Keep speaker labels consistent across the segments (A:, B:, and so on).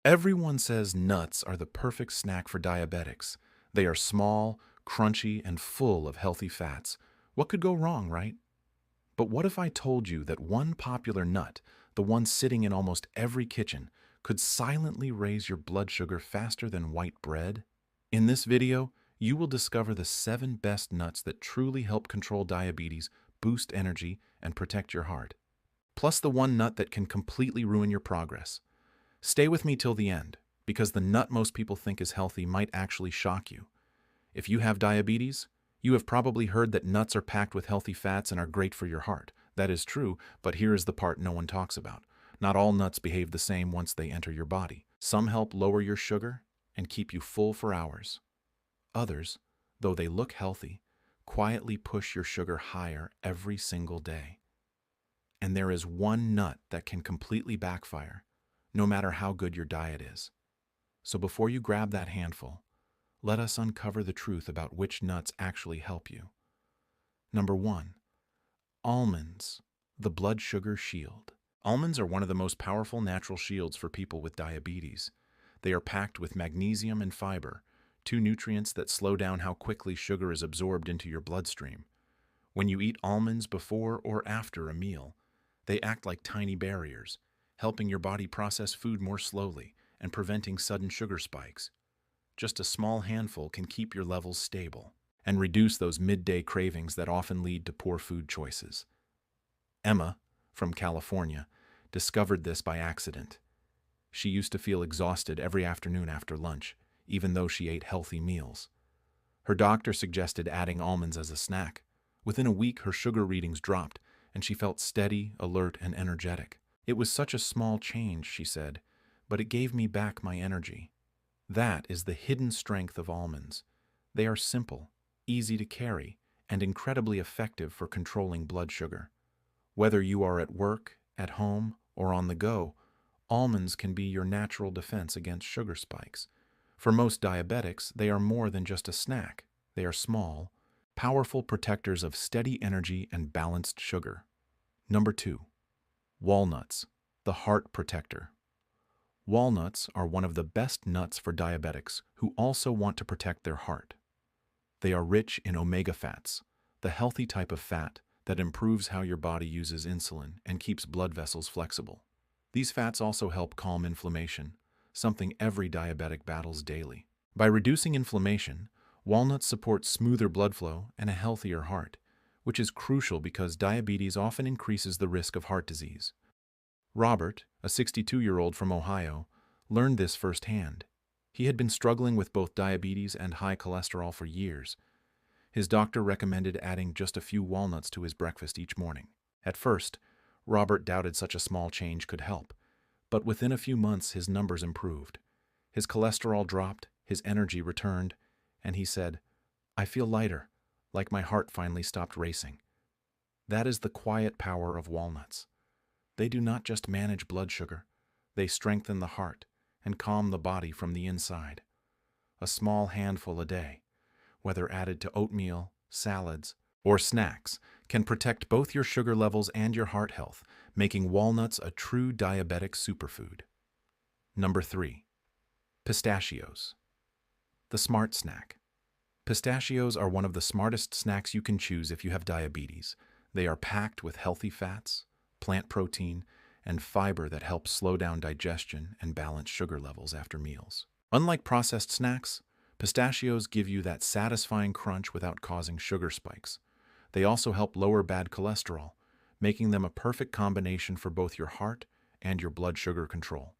A: Everyone says nuts are the perfect snack for diabetics. They are small, crunchy, and full of healthy fats. What could go wrong, right? But what if I told you that one popular nut, the one sitting in almost every kitchen, could silently raise your blood sugar faster than white bread? In this video, you will discover the 7 best nuts that truly help control diabetes, boost energy, and protect your heart. Plus the one nut that can completely ruin your progress. Stay with me till the end, because the nut most people think is healthy might actually shock you. If you have diabetes, you have probably heard that nuts are packed with healthy fats and are great for your heart. That is true, but here is the part no one talks about. Not all nuts behave the same once they enter your body. Some help lower your sugar and keep you full for hours. Others, though they look healthy, quietly push your sugar higher every single day. And there is one nut that can completely backfire, no matter how good your diet is. So before you grab that handful, let us uncover the truth about which nuts actually help you. Number 1. Almonds, the blood sugar shield. Almonds are one of the most powerful natural shields for people with diabetes. They are packed with magnesium and fiber, 2 nutrients that slow down how quickly sugar is absorbed into your bloodstream. When you eat almonds before or after a meal, they act like tiny barriers, helping your body process food more slowly and preventing sudden sugar spikes. Just a small handful can keep your levels stable and reduce those midday cravings that often lead to poor food choices. Emma, from California, discovered this by accident. She used to feel exhausted every afternoon after lunch, even though she ate healthy meals. Her doctor suggested adding almonds as a snack. Within a week, her sugar readings dropped, and she felt steady, alert, and energetic. It was such a small change, she said, but it gave me back my energy. That is the hidden strength of almonds. They are simple, easy to carry, and incredibly effective for controlling blood sugar. Whether you are at work, at home, or on the go, almonds can be your natural defense against sugar spikes. For most diabetics, they are more than just a snack. They are small, powerful protectors of steady energy and balanced sugar. Number 2. Walnuts, the heart protector. Walnuts are one of the best nuts for diabetics who also want to protect their heart. They are rich in omega fats, the healthy type of fat that improves how your body uses insulin and keeps blood vessels flexible. These fats also help calm inflammation, something every diabetic battles daily. By reducing inflammation, walnuts support smoother blood flow and a healthier heart, which is crucial because diabetes often increases the risk of heart disease. Robert, a 62-year-old from Ohio, learned this firsthand. He had been struggling with both diabetes and high cholesterol for years. His doctor recommended adding just a few walnuts to his breakfast each morning. At first, Robert doubted such a small change could help, but within a few months his numbers improved. His cholesterol dropped, his energy returned, and he said, "I feel lighter, like my heart finally stopped racing." That is the quiet power of walnuts. They do not just manage blood sugar, they strengthen the heart and calm the body from the inside. A small handful a day, whether added to oatmeal, salads, or snacks, can protect both your sugar levels and your heart health, making walnuts a true diabetic superfood. Number 3. Pistachios, the smart snack. Pistachios are one of the smartest snacks you can choose if you have diabetes. They are packed with healthy fats, plant protein, and fiber that helps slow down digestion and balance sugar levels after meals. Unlike processed snacks, pistachios give you that satisfying crunch without causing sugar spikes. They also help lower bad cholesterol, making them a perfect combination for both your heart and your blood sugar control.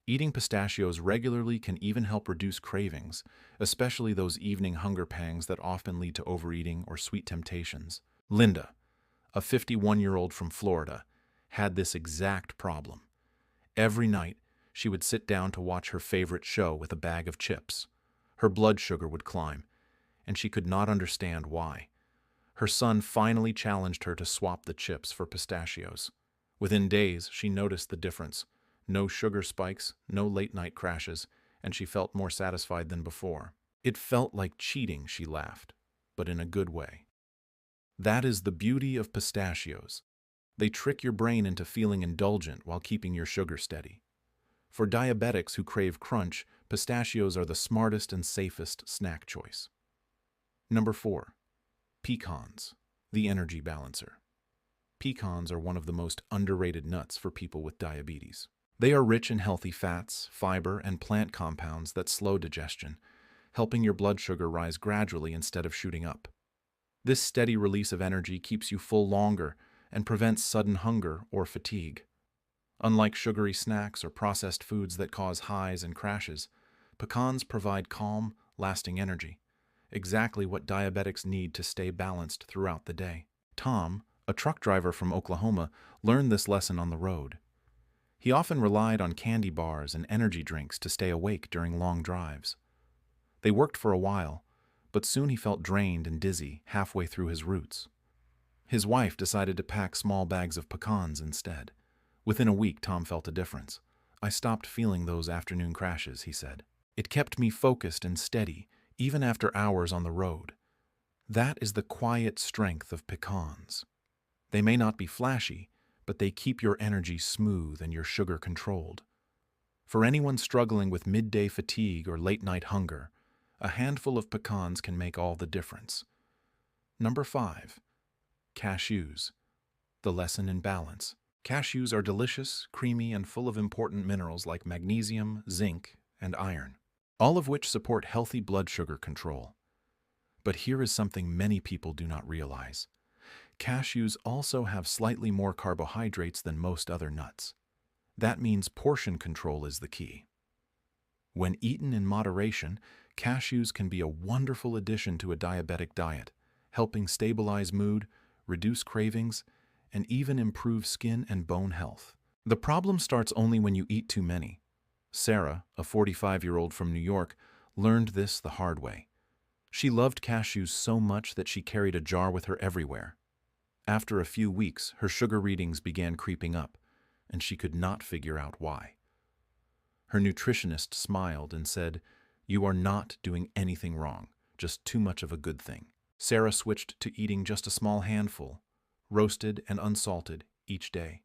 A: Eating pistachios regularly can even help reduce cravings, especially those evening hunger pangs that often lead to overeating or sweet temptations. Linda, a 51-year-old from Florida, had this exact problem. Every night, she would sit down to watch her favorite show with a bag of chips. Her blood sugar would climb, and she could not understand why. Her son finally challenged her to swap the chips for pistachios. Within days, she noticed the difference. No sugar spikes, no late-night crashes, and she felt more satisfied than before. It felt like cheating, she laughed, but in a good way. That is the beauty of pistachios. They trick your brain into feeling indulgent while keeping your sugar steady. For diabetics who crave crunch, pistachios are the smartest and safest snack choice. Number 4. Pecans, the energy balancer. Pecans are one of the most underrated nuts for people with diabetes. They are rich in healthy fats, fiber, and plant compounds that slow digestion, helping your blood sugar rise gradually instead of shooting up. This steady release of energy keeps you full longer and prevents sudden hunger or fatigue. Unlike sugary snacks or processed foods that cause highs and crashes, pecans provide calm, lasting energy, exactly what diabetics need to stay balanced throughout the day. Tom, a truck driver from Oklahoma, learned this lesson on the road. He often relied on candy bars and energy drinks to stay awake during long drives. They worked for a while, but soon he felt drained and dizzy halfway through his routes. His wife decided to pack small bags of pecans instead. Within a week, Tom felt a difference. "I stopped feeling those afternoon crashes," he said. "It kept me focused and steady, even after hours on the road." That is the quiet strength of pecans. They may not be flashy, but they keep your energy smooth and your sugar controlled. For anyone struggling with midday fatigue or late-night hunger, a handful of pecans can make all the difference. Number 5. Cashews, the lesson in balance. Cashews are delicious, creamy, and full of important minerals like magnesium, zinc, and iron, all of which support healthy blood sugar control. But here is something many people do not realize. Cashews also have slightly more carbohydrates than most other nuts. That means portion control is the key. When eaten in moderation, cashews can be a wonderful addition to a diabetic diet, helping stabilize mood, reduce cravings, and even improve skin and bone health. The problem starts only when you eat too many. Sarah, a 45-year-old from New York, learned this the hard way. She loved cashews so much that she carried a jar with her everywhere. After a few weeks, her sugar readings began creeping up, and she could not figure out why. Her nutritionist smiled and said, "You are not doing anything wrong, just too much of a good thing." Sarah switched to eating just a small handful, roasted and unsalted, each day.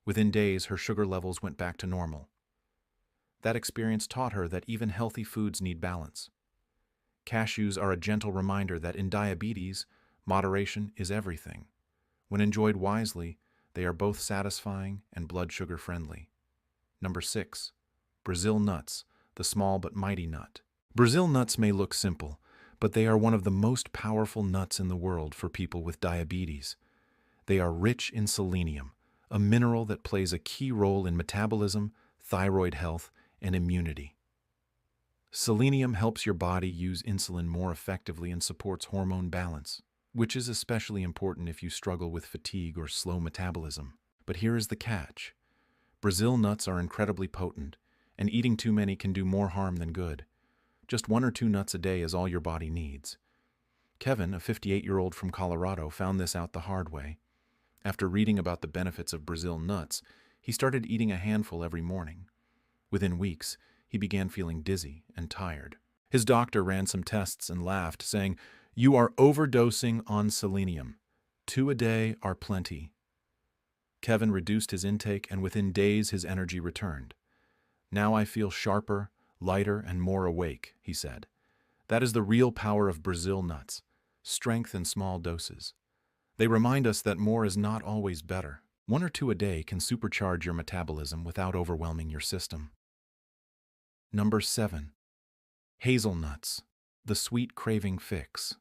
A: Within days, her sugar levels went back to normal. That experience taught her that even healthy foods need balance. Cashews are a gentle reminder that in diabetes, moderation is everything. When enjoyed wisely, they are both satisfying and blood sugar friendly. Number 6. Brazil nuts, the small but mighty nut. Brazil nuts may look simple, but they are one of the most powerful nuts in the world for people with diabetes. They are rich in selenium, a mineral that plays a key role in metabolism, thyroid health, and immunity. Selenium helps your body use insulin more effectively and supports hormone balance, which is especially important if you struggle with fatigue or slow metabolism. But here is the catch. Brazil nuts are incredibly potent, and eating too many can do more harm than good. Just 1 or 2 nuts a day is all your body needs. Kevin, a 58-year-old from Colorado, found this out the hard way. After reading about the benefits of Brazil nuts, he started eating a handful every morning. Within weeks, he began feeling dizzy and tired. His doctor ran some tests and laughed, saying, "You are overdosing on selenium. 2 a day are plenty." Kevin reduced his intake, and within days his energy returned. "Now I feel sharper, lighter, and more awake," he said. That is the real power of Brazil nuts, strength in small doses. They remind us that more is not always better. 1 or 2 a day can supercharge your metabolism without overwhelming your system. Number 7. Hazelnuts, the sweet craving fix.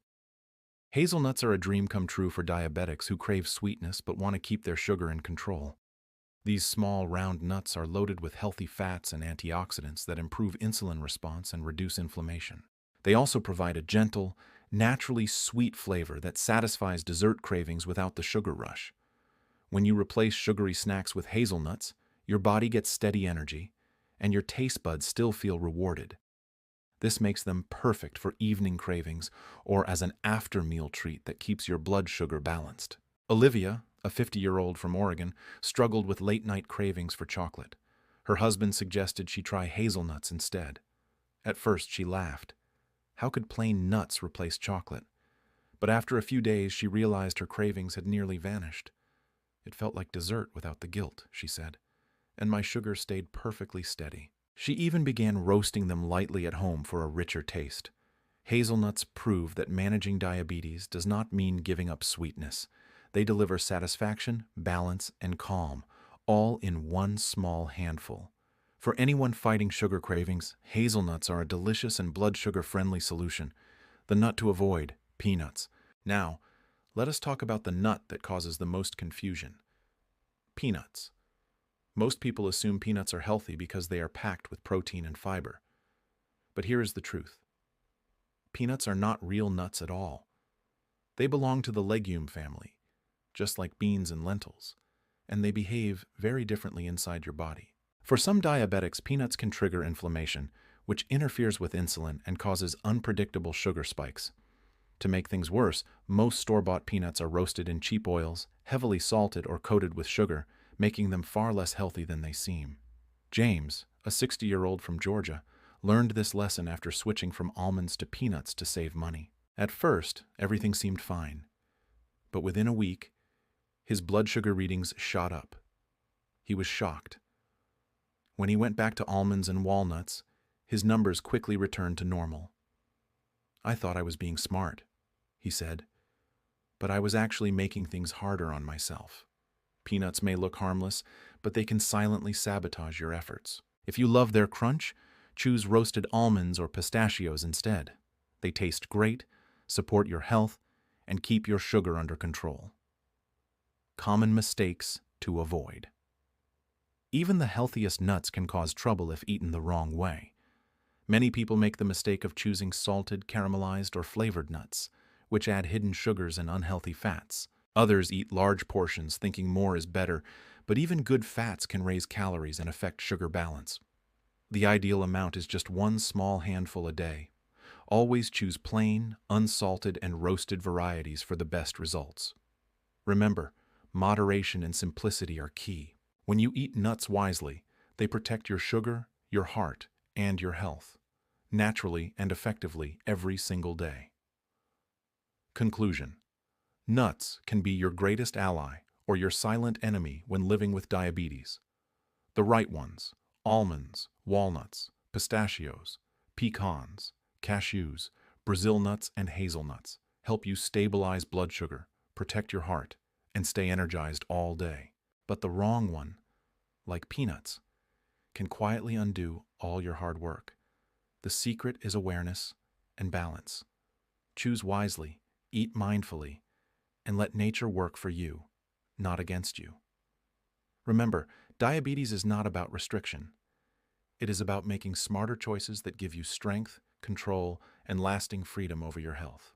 A: Hazelnuts are a dream come true for diabetics who crave sweetness but want to keep their sugar in control. These small, round nuts are loaded with healthy fats and antioxidants that improve insulin response and reduce inflammation. They also provide a gentle, naturally sweet flavor that satisfies dessert cravings without the sugar rush. When you replace sugary snacks with hazelnuts, your body gets steady energy, and your taste buds still feel rewarded. This makes them perfect for evening cravings or as an after-meal treat that keeps your blood sugar balanced. Olivia, a 50-year-old from Oregon, struggled with late-night cravings for chocolate. Her husband suggested she try hazelnuts instead. At first, she laughed. How could plain nuts replace chocolate? But after a few days, she realized her cravings had nearly vanished. It felt like dessert without the guilt, she said. and my sugar stayed perfectly steady. She even began roasting them lightly at home for a richer taste. Hazelnuts prove that managing diabetes does not mean giving up sweetness. They deliver satisfaction, balance, and calm, all in one small handful. For anyone fighting sugar cravings, hazelnuts are a delicious and blood sugar-friendly solution. The nut to avoid, peanuts. Now, let us talk about the nut that causes the most confusion. Peanuts. Most people assume peanuts are healthy because they are packed with protein and fiber. But here is the truth. Peanuts are not real nuts at all. They belong to the legume family, just like beans and lentils, and they behave very differently inside your body. For some diabetics, peanuts can trigger inflammation, which interferes with insulin and causes unpredictable sugar spikes. To make things worse, most store-bought peanuts are roasted in cheap oils, heavily salted or coated with sugar, making them far less healthy than they seem. James, a 60-year-old from Georgia, learned this lesson after switching from almonds to peanuts to save money. At first, everything seemed fine, but within a week, his blood sugar readings shot up. He was shocked. When he went back to almonds and walnuts, his numbers quickly returned to normal. "I thought I was being smart," he said, "but I was actually making things harder on myself." Peanuts may look harmless, but they can silently sabotage your efforts. If you love their crunch, choose roasted almonds or pistachios instead. They taste great, support your health, and keep your sugar under control. Common mistakes to avoid. Even the healthiest nuts can cause trouble if eaten the wrong way. Many people make the mistake of choosing salted, caramelized, or flavored nuts, which add hidden sugars and unhealthy fats. Others eat large portions thinking more is better, but even good fats can raise calories and affect sugar balance. The ideal amount is just one small handful a day. Always choose plain, unsalted, and roasted varieties for the best results. Remember, moderation and simplicity are key. When you eat nuts wisely, they protect your sugar, your heart, and your health, naturally and effectively every single day. Conclusion. Nuts can be your greatest ally or your silent enemy when living with diabetes. The right ones, almonds, walnuts, pistachios, pecans, cashews, Brazil nuts, and hazelnuts, help you stabilize blood sugar, protect your heart, and stay energized all day. But the wrong one, like peanuts, can quietly undo all your hard work. The secret is awareness and balance. Choose wisely, eat mindfully, and let nature work for you, not against you. Remember, diabetes is not about restriction. It is about making smarter choices that give you strength, control, and lasting freedom over your health.